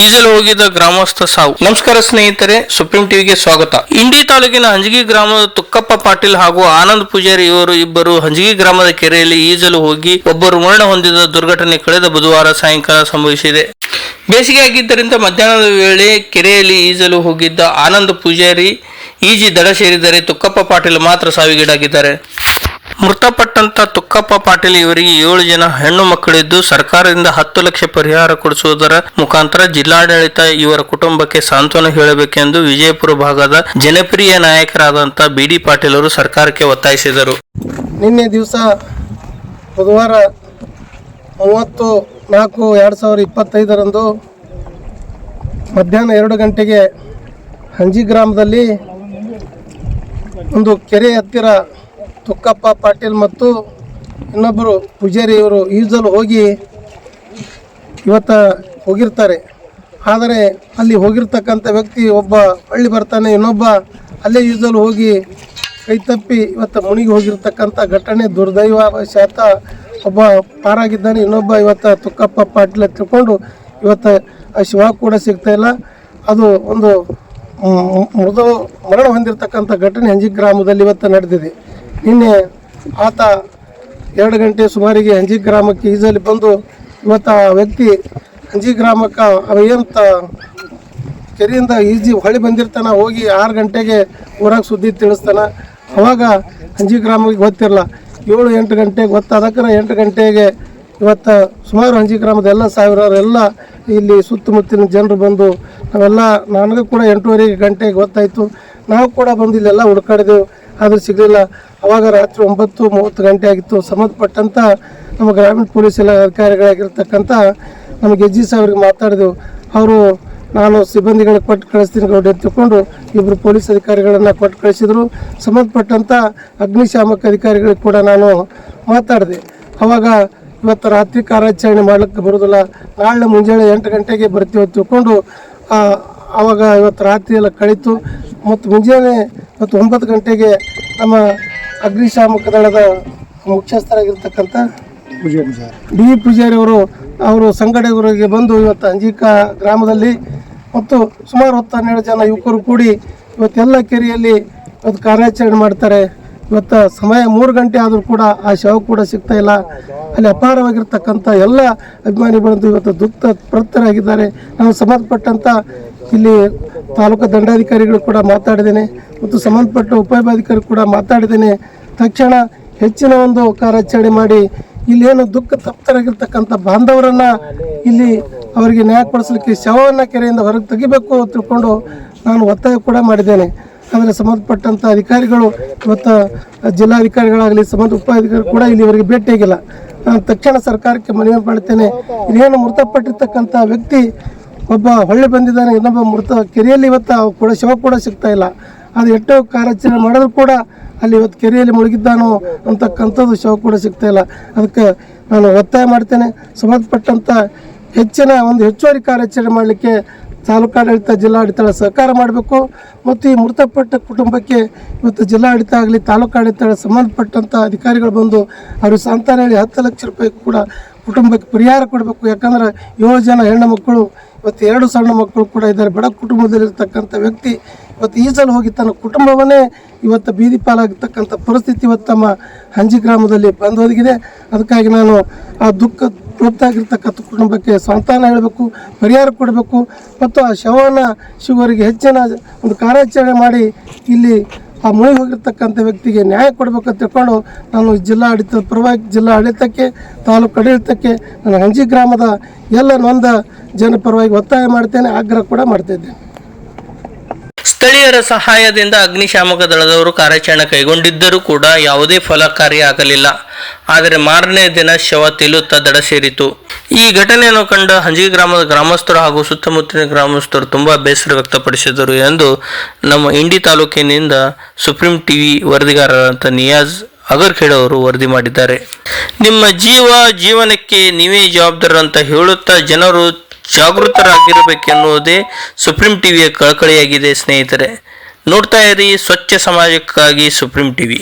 ಈಜಲು ಹೋಗಿದ್ದ ಗ್ರಾಮಸ್ಥ ಸಾವು. ನಮಸ್ಕಾರ ಸ್ನೇಹಿತರೆ, ಸುಪ್ರೀಂ ಟಿವಿಗೆ ಸ್ವಾಗತ. ಇಂಡಿ ತಾಲೂಕಿನ ಹಂಜಗಿ ಗ್ರಾಮದ ತುಕ್ಕಪ್ಪ ಪಾಟೀಲ್ ಹಾಗೂ ಆನಂದ್ ಪೂಜಾರಿ ಇವರು ಇಬ್ಬರು ಹಂಜಗಿ ಗ್ರಾಮದ ಕೆರೆಯಲ್ಲಿ ಈಜಲು ಹೋಗಿ ಒಬ್ಬರು ಮರಣ ಹೊಂದಿದ ದುರ್ಘಟನೆ ಕಳೆದ ಬುಧವಾರ ಸಾಯಂಕಾಲ ಸಂಭವಿಸಿದೆ. ಬೇಸಿಗೆ ಆಗಿದ್ದರಿಂದ ಮಧ್ಯಾಹ್ನದ ವೇಳೆ ಕೆರೆಯಲ್ಲಿ ಈಜಲು ಹೋಗಿದ್ದ ಆನಂದ್ ಪೂಜಾರಿ ಈಜಿ ದಡ ಸೇರಿದರೆ ತುಕ್ಕಪ್ಪ ಪಾಟೀಲ್ ಮಾತ್ರ ಸಾವಿಗೀಡಾಗಿದ್ದಾರೆ. ಮೃತಪಟ್ಟಂತ ತುಕ್ಕಪ್ಪ ಪಾಟೀಲ್ ಇವರಿಗೆ 7 ಜನ ಹೆಣ್ಣು ಮಕ್ಕಳಿದ್ದು ಸರ್ಕಾರದಿಂದ 10 ಲಕ್ಷ ಪರಿಹಾರ ಕೊಡಿಸುವುದರ ಮುಖಾಂತರ ಜಿಲ್ಲಾಡಳಿತ ಇವರ ಕುಟುಂಬಕ್ಕೆ ಸಾಂತ್ವನ ಹೇಳಬೇಕೆಂದು ವಿಜಯಪುರ ಭಾಗದ ಜನಪ್ರಿಯ ನಾಯಕರಾದಂಥ BD ಪಾಟೀಲ್ ಅವರು ಸರ್ಕಾರಕ್ಕೆ ಒತ್ತಾಯಿಸಿದರು. ನಿನ್ನೆ ದಿವಸ ಬುಧವಾರ 30/4/2025 ಮಧ್ಯಾಹ್ನ 2 ಗಂಟೆಗೆ ಹಂಜಿ ಗ್ರಾಮದಲ್ಲಿ ಒಂದು ಕೆರೆ ಹತ್ತಿರ ತುಕ್ಕಪ್ಪ ಪಾಟೀಲ್ ಮತ್ತು ಇನ್ನೊಬ್ಬರು ಪೂಜಾರಿ ಇವರು ಈಜಲು ಹೋಗಿರ್ತಾರೆ. ಆದರೆ ಅಲ್ಲಿ ಹೋಗಿರ್ತಕ್ಕಂಥ ವ್ಯಕ್ತಿ ಒಬ್ಬ ಹಳ್ಳಿ ಬರ್ತಾನೆ, ಇನ್ನೊಬ್ಬ ಅಲ್ಲೇ ಈಜಲು ಹೋಗಿ ಕೈತಪ್ಪಿ ಮುಳುಗಿ ಹೋಗಿರ್ತಕ್ಕಂಥ ಘಟನೆ ದುರ್ದೈವಶಾತ ಒಬ್ಬ ಪಾರಾಗಿದ್ದಾನೆ. ಇನ್ನೊಬ್ಬ ತುಕ್ಕಪ್ಪ ಪಾಟೀಲ್ ತಿಳ್ಕೊಂಡು ಆ ಶಿವ ಕೂಡ ಸಿಗ್ತಾಯಿಲ್ಲ. ಅದು ಒಂದು ಮರಣ ಹೊಂದಿರತಕ್ಕಂಥ ಘಟನೆ ಹಂಜಿ ಗ್ರಾಮದಲ್ಲಿ ನಡೆದಿದೆ. ನಿನ್ನೆ ಆತ 2 ಗಂಟೆ ಸುಮಾರಿಗೆ ಹಂಜಿ ಗ್ರಾಮಕ್ಕೆ ಈಜಲ್ಲಿ ಬಂದು ಆ ವ್ಯಕ್ತಿ ಹಂಜಿ ಗ್ರಾಮಕ್ಕೆ ಏನಂತ ಕೆರೆಯಿಂದ ಈಜಿ ಹೊಳಿ ಬಂದಿರ್ತಾನೆ. ಹೋಗಿ 6 ಗಂಟೆಗೆ ಊರಾಗ ಸುದ್ದಿ ತಿಳಿಸ್ತಾನೆ. ಅವಾಗ ಹಂಜಿ ಗ್ರಾಮಕ್ಕೆ ಗೊತ್ತಿರಲ್ಲ. 7-8 ಗಂಟೆಗೆ ಗೊತ್ತಾದಕ್ಕೆ 8 ಗಂಟೆಗೆ ಸುಮಾರು ಹಂಜಿ ಗ್ರಾಮದ ಎಲ್ಲ ಸಾವಿರಾರು ಎಲ್ಲ ಇಲ್ಲಿ ಸುತ್ತಮುತ್ತಲಿನ ಜನರು ಬಂದು ನನಗೂ ಕೂಡ 8:30 ಗಂಟೆಗೆ ಗೊತ್ತಾಯಿತು. ನಾವು ಕೂಡ ಬಂದು ಇಲ್ಲೆಲ್ಲ ಹುಡುಕಾಡಿದೆವು, ಆದರೂ ಸಿಗಲಿಲ್ಲ. ಅವಾಗ ರಾತ್ರಿ 9:30 ಗಂಟೆ ಆಗಿತ್ತು. ಸಂಬಂಧಪಟ್ಟಂಥ ನಮ್ಮ ಗ್ರಾಮೀಣ ಪೊಲೀಸ್ ಎಲ್ಲ ಅಧಿಕಾರಿಗಳಾಗಿರ್ತಕ್ಕಂಥ ನಮ್ಮ ಗೆಜ್ಜಿ ಸಾಹೇಬ್ರಿಗೆ ಮಾತಾಡಿದೆವು. ಅವರು ನಾನು ಸಿಬ್ಬಂದಿಗಳಿಗೆ ಕೊಟ್ಟು ಕಳಿಸ್ತೀನಿ ಗೌಡ ತಿಳ್ಕೊಂಡು ಇಬ್ಬರು ಪೊಲೀಸ್ ಅಧಿಕಾರಿಗಳನ್ನು ಕೊಟ್ಟು ಕಳಿಸಿದರು. ಸಂಬಂಧಪಟ್ಟಂಥ ಅಗ್ನಿಶಾಮಕ ಅಧಿಕಾರಿಗಳಿಗೆ ಕೂಡ ನಾನು ಮಾತಾಡಿದೆ. ಅವಾಗ ರಾತ್ರಿ ಕಾರ್ಯಾಚರಣೆ ಮಾಡಲಿಕ್ಕೆ ಬರೋದಿಲ್ಲ, ನಾಳೆ ಮುಂಜಾನೆ 8 ಗಂಟೆಗೆ ಬರ್ತೀವಿ ತಿಳ್ಕೊಂಡು ಆವಾಗ ರಾತ್ರಿ ಎಲ್ಲ ಕಳೀತು. ಮತ್ತು ಮುಂಜಾನೆ 9 ಗಂಟೆಗೆ ನಮ್ಮ ಅಗ್ನಿಶಾಮಕ ದಳದ ಮುಖ್ಯಸ್ಥರಾಗಿರ್ತಕ್ಕಂಥ BD ಪೂಜಾರಿ ಅವರು ಸಂಘಟಕರಿಗೆ ಬಂದು ಹಂಜಿಕಾ ಗ್ರಾಮದಲ್ಲಿ ಮತ್ತು ಸುಮಾರು 10-12 ಜನ ಯುವಕರು ಕೂಡಿ ಎಲ್ಲ ಕೆರೆಯಲ್ಲಿ ಕಾರ್ಯಾಚರಣೆ ಮಾಡ್ತಾರೆ. ಸಮಯ 3 ಗಂಟೆ ಆದರೂ ಕೂಡ ಆ ಶವ ಕೂಡ ಸಿಗ್ತಾ ಇಲ್ಲ. ಅಲ್ಲಿ ಅಪಾರವಾಗಿರ್ತಕ್ಕಂಥ ಎಲ್ಲ ಅಭಿಮಾನಿಗಳು ದುಃಖ ಪ್ರತರಾಗಿದ್ದಾರೆ. ನಾನು ಸಂಬಂಧಪಟ್ಟಂಥ ಇಲ್ಲಿ ತಾಲೂಕು ದಂಡಾಧಿಕಾರಿಗಳು ಕೂಡ ಮಾತಾಡಿದ್ದೇನೆ ಮತ್ತು ಸಂಬಂಧಪಟ್ಟ ಉಪವಿಭಾಗಾಧಿಕಾರಿ ಕೂಡ ಮಾತಾಡಿದ್ದೇನೆ. ತಕ್ಷಣ ಹೆಚ್ಚಿನ ಒಂದು ಕಾರ್ಯಾಚರಣೆ ಮಾಡಿ ಇಲ್ಲೇನು ದುಃಖ ತಪ್ತರಾಗಿರ್ತಕ್ಕಂಥ ಬಾಂಧವರನ್ನು ಇಲ್ಲಿ ಅವರಿಗೆ ನ್ಯಾಯ ಕೊಡಿಸಲಿಕ್ಕೆ ಶವವನ್ನು ಕೆರೆಯಿಂದ ಹೊರಗೆ ತೆಗಿಬೇಕು ತಿಳ್ಕೊಂಡು ನಾನು ಒತ್ತಾಯ ಕೂಡ ಮಾಡಿದ್ದೇನೆ. ಆದರೆ ಸಂಬಂಧಪಟ್ಟಂಥ ಅಧಿಕಾರಿಗಳು ಜಿಲ್ಲಾಧಿಕಾರಿಗಳಾಗಲಿ ಉಪಾಧಿಕಾರಿ ಕೂಡ ಇಲ್ಲಿವರೆಗೆ ಭೇಟಿಯಾಗಿಲ್ಲ. ನಾನು ತಕ್ಷಣ ಸರ್ಕಾರಕ್ಕೆ ಮನವಿ ಮಾಡ್ತೇನೆ. ಇದೇನು ಮೃತಪಟ್ಟಿರ್ತಕ್ಕಂಥ ವ್ಯಕ್ತಿ ಒಬ್ಬ ಹೊಳ್ಳಿ ಬಂದಿದ್ದಾನೆ, ಇನ್ನೊಬ್ಬ ಕೆರೆಯಲ್ಲಿ ಕೂಡ ಶವ ಕೂಡ ಸಿಗ್ತಾ ಇಲ್ಲ. ಅದು ಎಷ್ಟೋ ಕಾರ್ಯಾಚರಣೆ ಮಾಡೋದು ಕೂಡ ಅಲ್ಲಿ ಕೆರೆಯಲ್ಲಿ ಮುಳುಗಿದ್ದಾನೋ ಅಂತಕ್ಕಂಥದ್ದು ಶವ ಕೂಡ ಸಿಗ್ತಾ ಇಲ್ಲ. ಅದಕ್ಕೆ ನಾನು ಒತ್ತಾಯ ಮಾಡ್ತೇನೆ. ಸಂಬಂಧಪಟ್ಟಂಥ ಹೆಚ್ಚುವರಿ ಕಾರ್ಯಾಚರಣೆ ಮಾಡಲಿಕ್ಕೆ ತಾಲೂಕಾಡಳಿತ ಜಿಲ್ಲಾಡಳಿತ ಸಹಕಾರ ಮಾಡಬೇಕು. ಮತ್ತು ಈ ಮೃತಪಟ್ಟ ಕುಟುಂಬಕ್ಕೆ ಜಿಲ್ಲಾಡಳಿತ ಆಗಲಿ ತಾಲೂಕಾಡಳಿತ ಸಂಬಂಧಪಟ್ಟಂಥ ಅಧಿಕಾರಿಗಳು ಬಂದು ಅವ್ರಿಗೆ ಸಾಂತ್ವನ ಹೇಳಿ 10 ಲಕ್ಷ ರೂಪಾಯಿ ಕೂಡ ಕುಟುಂಬಕ್ಕೆ ಪರಿಹಾರ ಕೊಡಬೇಕು. ಯಾಕಂದ್ರೆ 7 ಜನ ಹೆಣ್ಣು ಮಕ್ಕಳು, 2 ಸಣ್ಣ ಮಕ್ಕಳು ಕೂಡ ಇದ್ದಾರೆ. ಬಡ ಕುಟುಂಬದಲ್ಲಿರ್ತಕ್ಕಂಥ ವ್ಯಕ್ತಿ ಈಜಲು ಹೋಗಿ ತನ್ನ ಕುಟುಂಬವನ್ನೇ ಬೀದಿ ಪಾಲಾಗಿರ್ತಕ್ಕಂಥ ಪರಿಸ್ಥಿತಿ ತಮ್ಮ ಹಂಜಿ ಗ್ರಾಮದಲ್ಲಿ ಬಂದೊದಗಿದೆ. ಅದಕ್ಕಾಗಿ ನಾನು ಆ ದುಃಖ ತೃಪ್ತಾಗಿರ್ತಕ್ಕಂಥ ಕುಟುಂಬಕ್ಕೆ ಸಾಂತ್ವನ ಹೇಳಬೇಕು, ಪರಿಹಾರ ಕೊಡಬೇಕು ಮತ್ತು ಆ ಶವವನ್ನು ಶಿವರಿಗೆ ಹೆಚ್ಚಿನ ಒಂದು ಕಾರ್ಯಾಚರಣೆ ಮಾಡಿ ಇಲ್ಲಿ ಆ ಮುಳುಗಿ ಹೋಗಿರ್ತಕ್ಕಂಥ ವ್ಯಕ್ತಿಗೆ ನ್ಯಾಯ ಕೊಡಬೇಕು ಅಂತ ತಿಳ್ಕೊಂಡು ನಾನು ಜಿಲ್ಲಾಡಳಿತದ ಪರವಾಗಿ ಜಿಲ್ಲಾಡಳಿತಕ್ಕೆ ತಾಲೂಕು ಆಡಳಿತಕ್ಕೆ ನಾನು ಹಂಜಿ ಗ್ರಾಮದ ಎಲ್ಲ ನೊಂದ ಜನ ಪರವಾಗಿ ಒತ್ತಾಯ ಮಾಡ್ತೇನೆ, ಆಗ್ರಹ ಕೂಡ ಮಾಡ್ತಿದ್ದೇನೆ. ಸ್ಥಳೀಯರ ಸಹಾಯದಿಂದ ಅಗ್ನಿಶಾಮಕ ದಳದವರು ಕಾರ್ಯಾಚರಣೆ ಕೈಗೊಂಡಿದ್ದರೂ ಕೂಡ ಯಾವುದೇ ಫಲಕಾರಿ ಆಗಲಿಲ್ಲ. ಆದರೆ ಮಾರನೇ ದಿನ ಶವ ತೇಲುತ್ತಾ ದಡ ಸೇರಿತು. ಈ ಘಟನೆಯನ್ನು ಕಂಡ ಹಂಜಿ ಗ್ರಾಮದ ಗ್ರಾಮಸ್ಥರು ಹಾಗೂ ಸುತ್ತಮುತ್ತಲಿನ ಗ್ರಾಮಸ್ಥರು ತುಂಬಾ ಬೇಸರ ವ್ಯಕ್ತಪಡಿಸಿದರು ಎಂದು ನಮ್ಮ ಇಂಡಿ ತಾಲೂಕಿನಿಂದ ಸುಪ್ರೀಂ ಟಿವಿ ವರದಿಗಾರರಾದಂಥ ನಿಯಾಜ್ ಅಗರ್ಖೇಡ್ ಅವರು ವರದಿ ಮಾಡಿದ್ದಾರೆ. ನಿಮ್ಮ ಜೀವನಕ್ಕೆ ನೀವೇ ಜವಾಬ್ದಾರ ಅಂತ ಹೇಳುತ್ತಾ ಜನರು ಜಾಗೃತರಾಗಿರಬೇಕೆನ್ನುವುದೇ ಸುಪ್ರೀಂ ಟಿವಿಯ ಕಳಕಳಿಯಾಗಿದೆ. ಸ್ನೇಹಿತರೆ, ನೋಡ್ತಾ ಇರಿ ಸ್ವಚ್ಛ ಸಮಾಜಕ್ಕಾಗಿ ಸುಪ್ರೀಂ ಟಿವಿ.